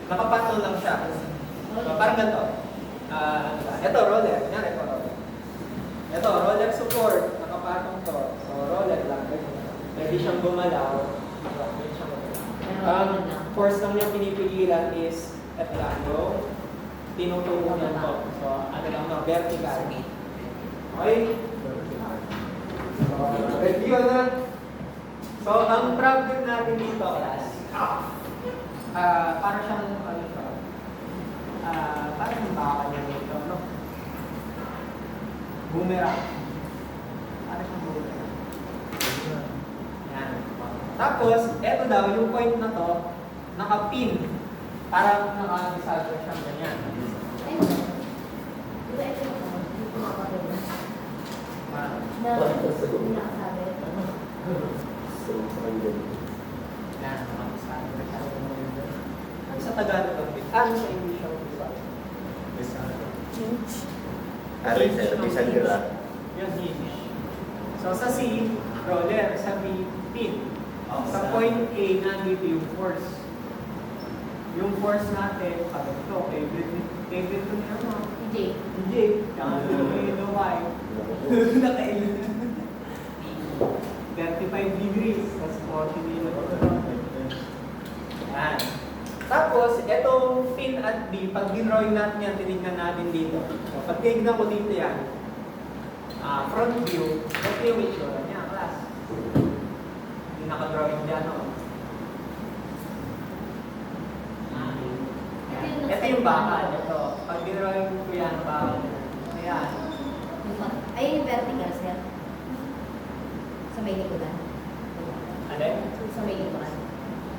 Nakapatong lang siya. So, parang ganito. Ito, roller. Yan, ito, roller. Ito, roller support. Nakapatong to. So, roller lang. Pwede siyang gumalaw. Pwede siyang gumalaw. Force lang niya pinipigilan is ito lang. Yung tinutuko niya to. So, ano lang, no? Vertical. Okay? Review na. So, ang problem natin dito, class, para siyang, ano siya, parang bakal niya dito, no? Boomerang. Para siyang boomerang. Yan. Tapos, eto daw, yung point na to, naka-pin. Parang naka-desalver siyang ganyan. Yan, naka-desalver siya. Ano sa Tagalog ang pin? Ano sa English ang desalver? Alin sir, bisan ka lang. Yung hinge. So sa C, roller. Sa B, pin. Sa point A, nandito yung force. Yung force natin, pag ito, favorite ko niya mo. Hindi. Yung Y. Naka-L. 35 degrees. That's 40 minutes. Yan. Tapos, itong pin at B, pag dinrawing natin yan, tinignan natin dito. So, pag tinignan ko dito yan, front view, ito yung itsura niya, class. Hindi nakadrawing dyan, no? Ito yung bakal, ito. Pag dinrawing ko yan, bakal. Ayan. Ayun yung vertical, sir. Sa may likuran. Ano? Sa may likuran.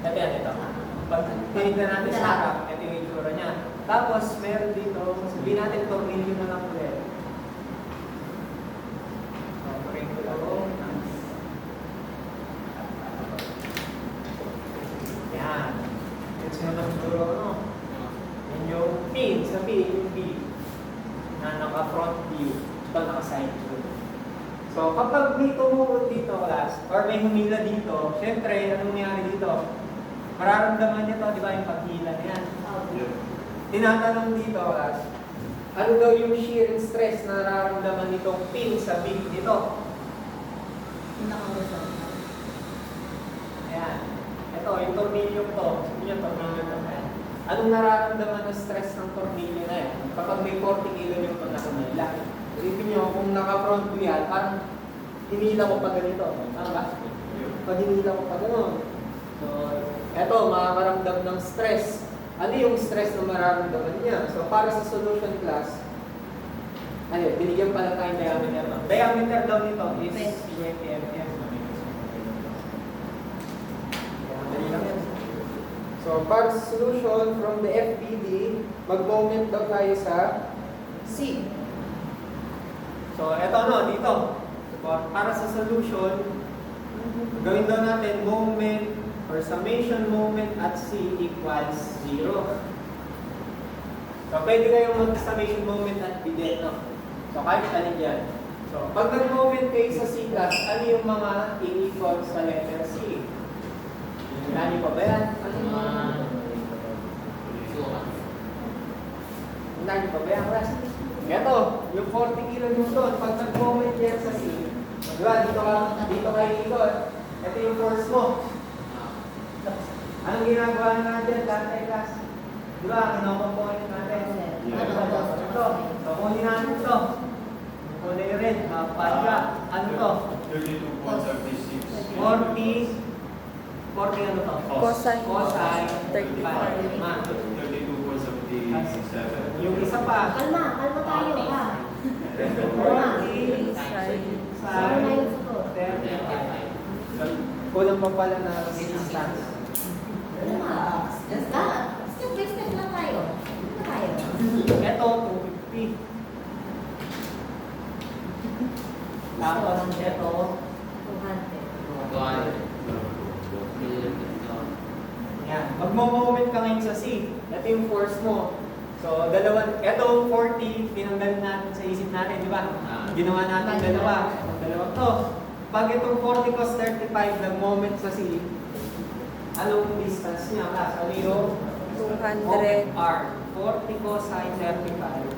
Ito yan, ito. Pag tinignan natin sa harap, ito yung itsura niya. Tapos, meron dito, sabihin natin tornilyo na lang ulit. Bring ko lang. Yan. It's yun ang duro, no? Yan yung pin, sabihin yung B na naka-front view, ito naka-side view. So, kapag may tumulot dito, class, or may humila dito, syempre, anong nangyari dito? Mararamdaman niya to, di ba, yung paghila na yan. Tinatanong dito, class, ano daw yung shear and stress na nararamdaman nitong pin sa B dito? Ayan. Ito, yung tornilyo to. Sabi niya, tornilyo to. Ayan. Anong nararamdaman ng stress ng tornilyo na yan? Kapag may 40 kilo yung pag nakamila. Isipin nyo, kung naka-front view yan, parang hinila ko pa ganito. Tama ba? Pag hinila ko pa gano'n. So, eto, makakaramdam ng stress. Ano yung stress na mararamdaman niya? So, para sa solution class, binigyan pala tayong diameter. Diameter daw nito is 20 mm. So, para sa solution from the FBD, mag-moment daw tayo sa C. So, eto dito. Para sa solution, gawin daw natin moment or summation moment at C equals 0. So, pwede kayong mag-summation moment at B dito. So, kahit alin yan. So, pag nag-moment kayo sa C class, ano yung mga i-equals sa letter C? Nani pa ba yan? Ano yung mga... Nani pa ba yan, class? Ito, yung 40 kilo newton, pag nag-moment yan sa C, diba, dito kayo ikot. Ito yung force mo. Anong ginagawa natin dati, class? Diba, kinokomponent natin. Ito, so kunin natin ito. Kulay red, palga. Ano to? 32.36. 40 ano to? Cosine. Cosine 35. 32.77. Yung isa pa. Kalma tayo, ha? 40 Sana na yung sagot. 35. Kulang pa pala na resistance. Ano nga? Just that. Step by step lang tayo. Ano tayo? Ito, 250. Tapos ito, 200. yan. Magmo-moment ka ngayon sa C. Ito yung force mo. So, itong 40, tinanggal natin sa isip natin, di ba? Ginawa natin dalawa. Dalawang to. Pag itong 40 cos 35, nag-moment sa C, anong distance niya? Ano yung Moment R. 40 cosine 35.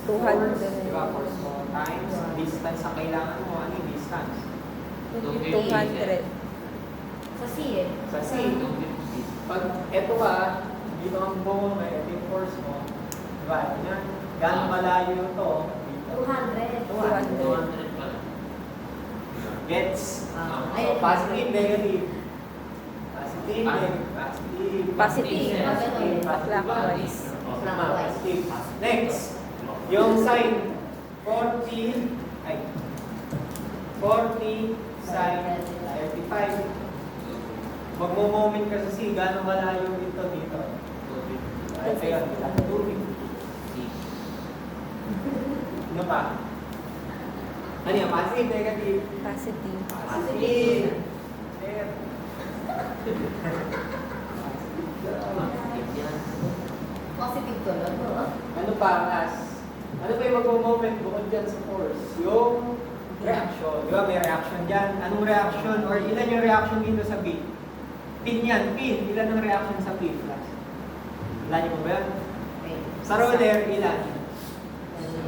200. Diba? Force mo times distance ang kailangan mo. Ano yung distance? 200. Sa C eh. Sa C. Pag eto ka, dito ang buo mo, ito yung force mo. Diba? Yan. Gano'ng malayo to? 200. 200. Gets? Ayun. Positive, negative. Positive, negative. Positive. Positive. Clockwise. Positive. Next, yung sign 40 sin 35. Magmo-moment ka sa C, gano'ng malayo dito dito? Ito yun, 250. Ano pa? Ano yan? Positive, negative? Positive. Positive. Sir. Positive to lang to. Ano pa, As? Ano pa yung mag-moment bukod dyan sa force? Yung reaction. Di ba may reaction dyan? Anong reaction? Or ilan yung reaction dito sa P? Pin yan, pin. Ilan ang reaction sa P? Class? Ilan niyo ba yan? Sa roller, ilan?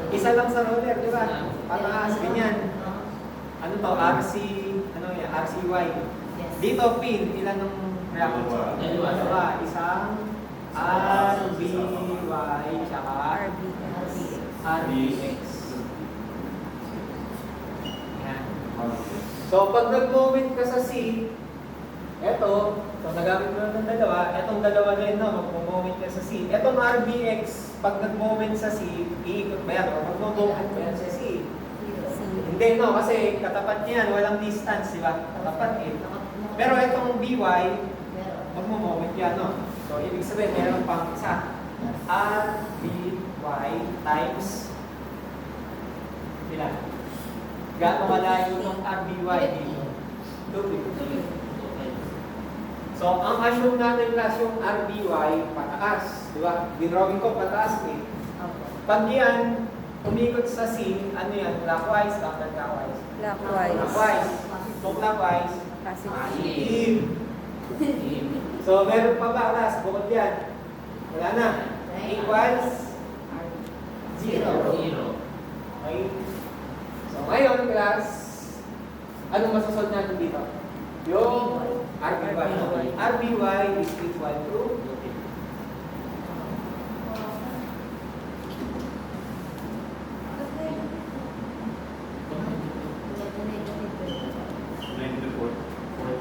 Isa lang sa roller, di ba? Pataas, ganyan. Ano to? RC, ano yan? RCY. Dito, pin. Ilan ang reaction sa P? Dalawa. Isang RBY, tsaka RBX. Yan. So, pag nag-moment ka sa C, eto, so nagamit mo na ng dalawa, etong dalawa na yun, no, mag-moment ka sa C. Etong RBX, pag nag-moment sa C, iikot ba yan? O mag-moment ba yan sa C? Hindi, no, kasi katapat niyan, walang distance, di ba? Katapat eh. Pero etong BY, mag-moment yan, no? So, ibig sabihin, meron pang isa. RBY times ilan? Gaano malayo ng RBY dito? 250. So, ang assume natin class yung RBY, pataas. Di ba? Dinrawing ko, pataas eh. Pag yan, umikot sa C, ano yan? Clockwise, counterclockwise? Clockwise. So, clockwise, positive. So, meron pa ba class? Bukod yan. Wala na. Equals 0. Okay. So, ngayon, class, anong masusunod natin dito? Yung RBY. RBY is equal to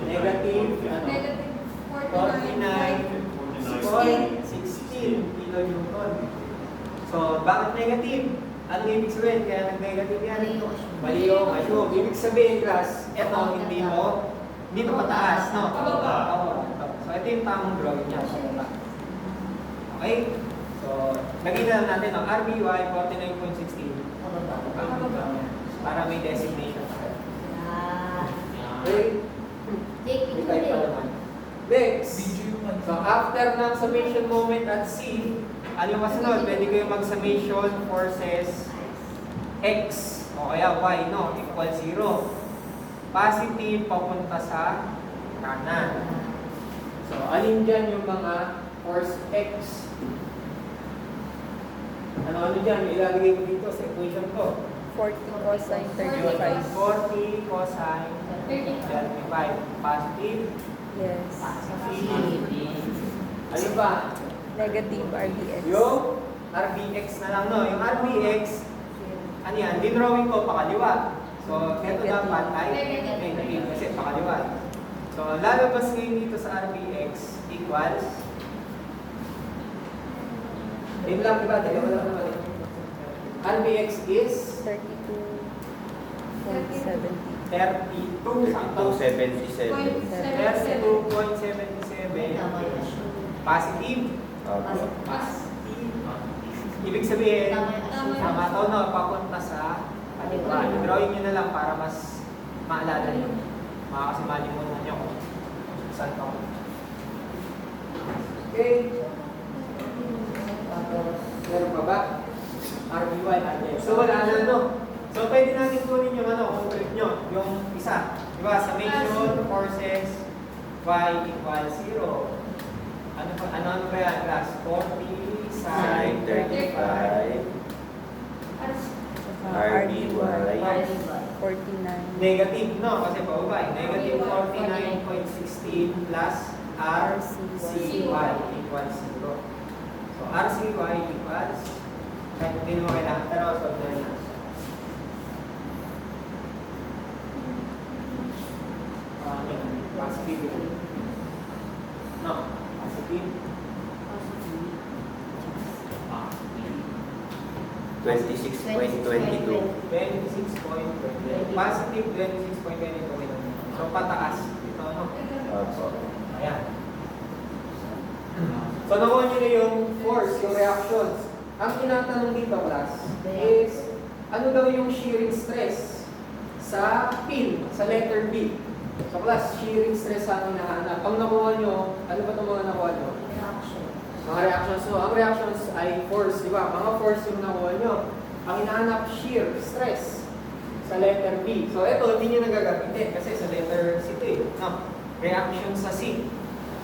negative 49.16 kilonewton. So, bakit negative? Anong ibig sabihin? Kaya nag-negative yan? Mali yung assume. Ibig sabihin, class, eto, hindi mo mataas, no? Oo. So, ito yung tamang drawing niya. Okay? So, lagyan na lang natin ang RBY 49.16 para may designation. Okay? May type pa naman. Next. So, after ng summation moment at C, ano yung masunod? Pwede kayo mag-summation forces X o kaya Y, no? Equal 0. Positive papunta sa kanan. So, alin dyan yung mga force X? Ano dyan? Ilalagay ko dito sa equation ko. 40 cosine 35. 40 cosine 35. Positive. Yes. Ano ba? Negative RBX. Yung RBX na lang, no? Yung RBX, ano yan? Dinrawing ko pakaliwa. So, ito dapat ay negative kasi pakaliwa. So, lalabas ngayon dito sa RBX equals yun lang, diba? Dalawa lang naman. RBX is 32.70. 32. Sakto. 277. 32.77. Positive. Positive. Ibig sabihin, tama to, no? Papunta sa kaliwa. I-drawing nyo na lang para mas maalala nyo. Kasi malimutan nyo kung saan pa. Okay. Meron pa ba? RBY, RBX. So wala na, no? So pwede natin kunin yung concrete nyo. Yung isa. Diba? Summation forces Y equals 0. Ano ba yan, class? 40 Sine sine 35. RBY. 49. Negative, no? Kasi pababa eh. Negative 49.16 plus RCY equals 0. So, RCY equals, kahit hindi mo kailangan, pero solve na yan. Positive. No, positive. 26.22. 26.20. Positive 26.22. So, pataas. Ito, no? Opo. Ayan. So, nakuha nyo na yung force, yung reactions. Ang tinatanong dito, class, is ano daw yung shearing stress sa pin, sa letter B. So, class, shearing stress ang hinahanap. Ang nakuha nyo, ano ba itong mga nakuha nyo? Mga reactions. So, ang reactions ay force, di ba? Mga force yung nakuha nyo. Ang hinahanap, shear, stress sa letter B. So, ito, hindi nyo nagagamitin kasi sa letter C ito eh. No? Reaction sa C.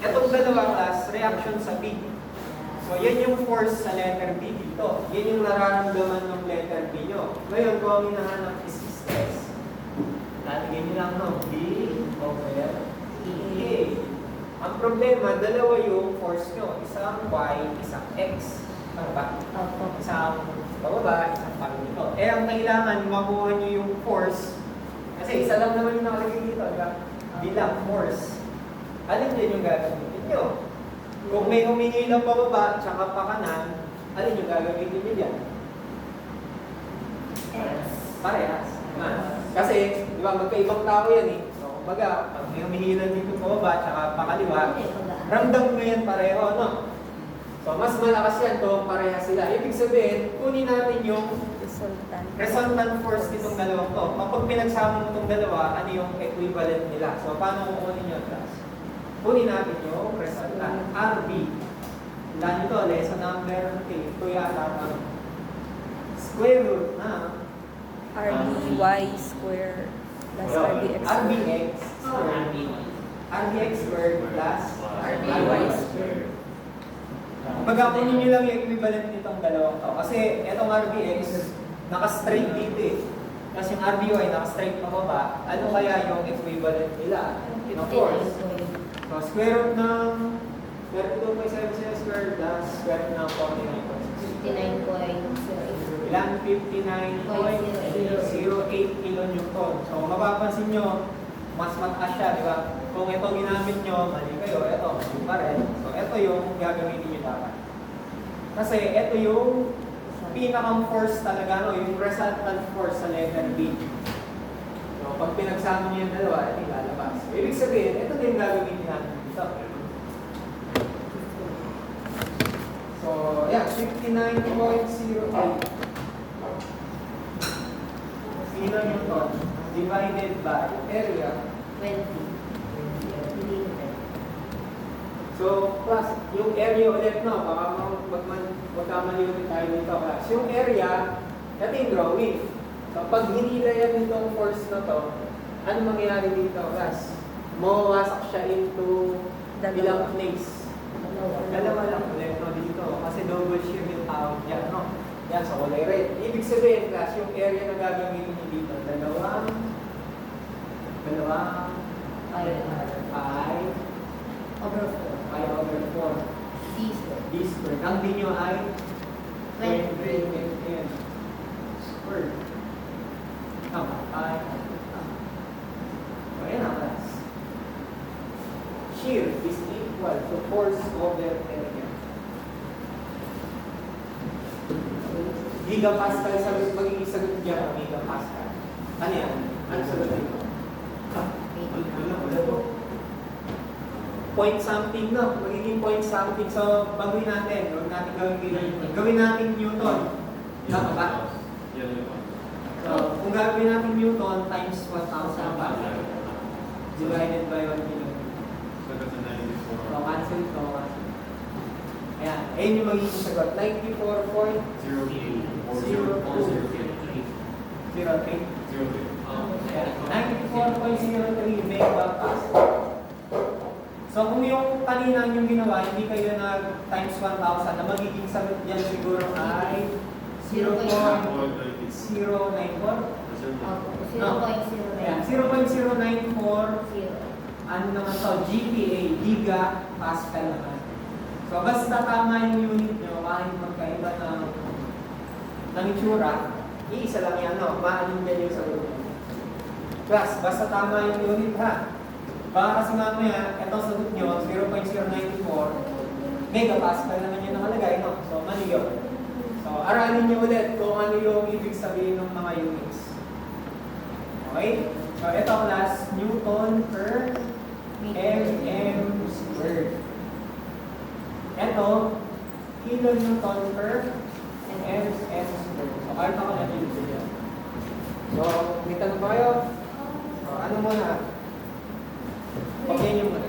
Itong dalawa class, reaction sa B. So, yan yung force sa letter B dito. Yan yung nararamdaman ng letter B nyo. Ngayon, kung ang hinahanap is stress, lalagyan nyo lang no, B over A. Ang problema, dalawa yung force nyo. Isang Y, isang X. Ano ba? Isang bababa, isang pangito. Eh, ang kailangan, makuha nyo yung force. Kasi isa lang naman yung nakalagay dito, di ba? Bilang force. Alin din yung gagamitin nyo? Kung may humingi ng pababa, tsaka pa kanan, alin yung gagamitin nyo dyan? Parehas. Kasi, di ba, magkaibang tao yan eh. So, kumbaga, pag may humihilan dito pababa, tsaka pakaliwa, ramdam mo yan pareho, no? So, mas malakas yan kung pareha sila. Ibig sabihin, kunin natin yung resultant force nitong dalawang to. Kapag pinagsama mo itong dalawa, ano yung equivalent nila? So, paano kukunin yun, class? Kunin natin yung resultant. RB. Ilan ito? Lesson number 8. Ito yata ng square root na RBY square plus RBX RBX square. RBX square plus RBY square. Pagkakunin nyo lang yung equivalent nitong dalawang to. Kasi itong RBX, naka-straight dito eh. Tapos yung RBY, naka-straight pababa. Ano kaya yung equivalent nila? Of course. So, square root ng 32.77 square plus square root ng 49.6. 59.08. Ilan? 59.08 kilonewton. So, mapapansin nyo, mas mataas siya, di ba? Kung ito ginamit nyo, mali kayo, ito, mali pa rin. So, ito yung gagamitin nyo dapat. Kasi ito yung pinakang force talaga, no? Yung resultant force sa letter B. So, pag pinagsama nyo yung dalawa, ito yung lalabas. So, ibig sabihin, ito din gagamitin natin dito. So, yeah, 59.08 kilonewton divided by area. 20. So, plus, yung area ulit, no? Baka magkamali ulit tayo dito, class. Yung area, ito yung drawing. So, pag hinila yan itong force na to, ano mangyayari dito, class? Mawawasak siya into ilang place. Dalawa lang ulit, no? Dito. Kasi double shear yung tawag dyan, no? Yan, sa kulay red. Ibig sabihin, class, yung area na gagamitin niyo dito, dalawang pi Over 4. pi over 4. D square. D squared. Ang D nyo ay 23. squared. Tama. Pi. So, ayan ang class. Shear is equal to force over area. Gigapascal sagot, magiging sagot dyan, gigapascal. Ano yan? Ano sagot dito? Point something, no? Magiging point something. So, baguhin natin. Huwag natin gawin natin Newton. Tama ba? So, kung gagawin natin Newton times 1,000 pa. Divided by 1 kilometer. So, cancel ito. Ayan. Ayun yung magiging sagot. 94.03 megapascal. So kung yung kanina yung ginawa, hindi kayo nag times 1,000, na magiging sagot yan siguro ay 0.094. 0.0. Opo, Ayan, 0.09. 0.094. Ano naman to? GPA, Giga Pascal naman. So basta tama yung unit nyo, kahit magkaiba ng itsura, iisa lang yan, no? Maanin yan yung sagot nyo. Plus, basta tama yung unit ha. Baka kasi mamaya, itong sagot nyo, 0.094, megapascal naman yung nakalagay, no? So, mali yun. So, aralin nyo ulit kung ano yung ibig sabihin ng mga units. Okay? So, ito class, Newton per mm squared. Ito, kilonewton per mm squared. So, kahit ako na dito yan. So, may tanong ba kayo? So, ano muna? Okay nyo muna.